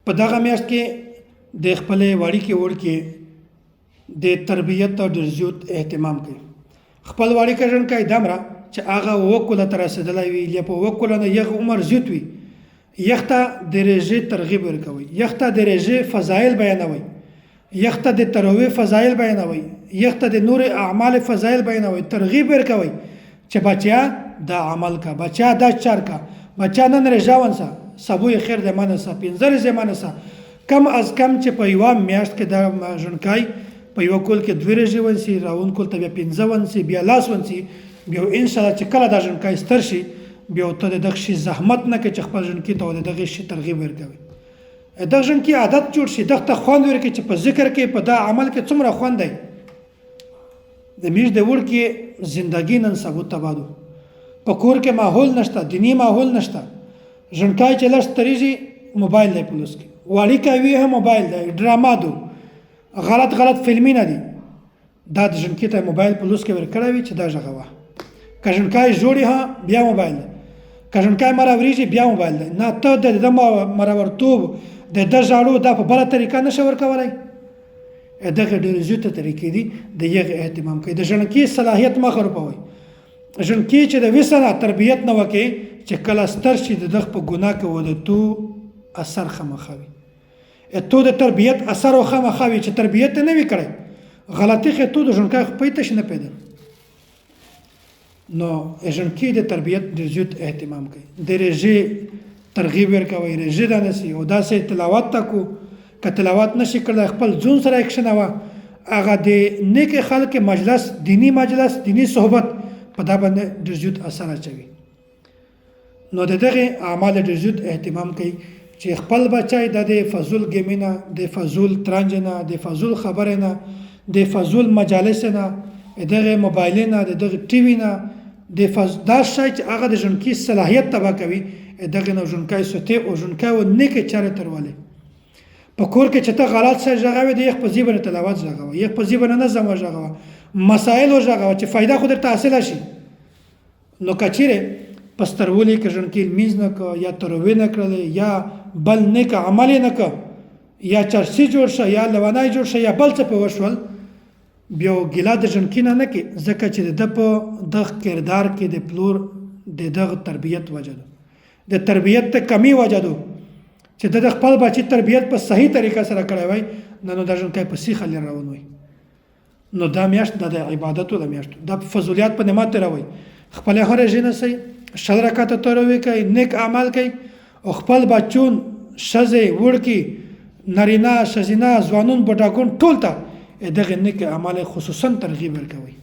په دغه میاشت کې د خپلې وړوکې وړوکې د تربیت او ډېر زیات اهتمام کوي. خپل وړوکی ژوندکی دومره چې هغه 7 کاله ته رسېدلی وي یا په 7 کاله نه یغ عمر زیات وي، یخ ته د روژې ترغیب ورکوئ، یخ ته د روژې فضایل بیانوئ، یخ ته د تراویح فضایل بیانوئ، یخ ته د نور اعمال فضایل بیانوئ، ترغیب ورکوئ چې بچیا دا عمل کا، بچیا دا چار کا، بچیا نن روژه ونیسه، سبو یې خیر دی منسه، 15 ورځې منسه. کم از کم چې په یوه میاشت کې دا ژوندکی په یوه کال کې 2 ورځې ونیسي، راون کال ته بیا 15 ونیسي، بیا 10 ونیسي، بیا انشاءالله چې کله دا ژوندکی ستر شي بیا ته د دغه شي زحمت نه کوي چې خپل ژوندکي ته د دغه شي ترغیب ورکوي، دغه ژوندکي عادت جوړ شي، دغه ته خوند ورکړي چې په ذکر کې په دا عمل کې څومره خوند دی. د میاشت د وړکې زندګي نن سبا تباه ده، په کور کې ماحول نشته، دیني ماحول نشته، ژوندکی چې لږ سترېږي موبایل دی په لوس کې، وړوکی وي هم موبایل دی، ډراما ده، غلط فلمونه دي، دا د ژوندکي ته موبایل په لوس کې ورکړی وي چې دا غږوه. که ژوندکی جوړي ها بیا موبایل دی، که ژوندکی مراورېږي بیا موبایل دی. نه ته د ده مراورتوب د ده ژاړو دا په بله طریقه نشي ورکولی. دغه ډېرې زیاتې طریقې دي د هغې اهتمام کوي. د ژوندکي صلاحیت مه خرابوئ. ژوندکي چې د وسه نه تربیت نه وکړي چې کله ستر شي د دغه په ګناه کې و د تو اثر خامخا وي، تو د تربیت اثر و خامخا وي چې تربیت نه وي کړی غلطي خې تو د ژوندکی خو پوی تش نه پیدا. نو ژوندکي د تربیت ډېر زیات اهتمام کوي. د روژې ترغیب ورکوئ، روژې رانیسئ او داسې تلاوت ته کو، که تلاوت نشي کړلی خپل ځون سره یې کښېنوه، هغه د نیکې خلکې مجلس، دیني مجلس، دیني صحبت په دا باندې ډېر زیات اثر اچوي. نو د دغې اعمال ډېر زیات اهتمام کوي چې خپل بچی د فضول ګیمې نه، د فضول ترنج نه، د فضول خبرې نه، د فضول مجالس نه، دغه موبایل نه، دغه ټي وي نه، دا شی چې هغه د ژوندکي صلاحیت تباه کوي، دغه نه ژوندکی سوتی او ژوندکی و نیکې چارې ته ورولي. په کور کې چې ته غلط شی غږوې د یخ په ځای باندې تلاوت غږوه، یخ په ځای باندې نظم وغږوه، مسایل وغږوه چې فایده خو درته حاصله شي. نو که چیرې په سترولي کې ژوندکي لمونځ نه که یا تراویح نه کړلی یا بل نیک عمل یې نه که یا چرسي جوړ شه یا لونی جوړ شه یا بل څه پې وشول، بیا ګیله د ژوندکي نه کوي، ځکه چې د ده په دغه کردار کې د پلور د دغه تربیت وجه ده، د تربیت ته کمی وجه ده چې د خپل بچي تربیت په صحیح طریقه سره کړی وای، نو دا ژوندکی په سیخه لري روان وای. نو دا میاشت د عبادتو د میاشت دا فضولیات په نعمت تېروئ. خپلې هره روژې نیسئ، 6 رکعته تراویح کوئ، نیک اعمال کوئ او خپل بچون، ښځې، وړکي، نارینه، ښځینه، ځوانون، بوډاګون ټول ته دغه نیک اعمال خصوصا ترغیب ورکوئ.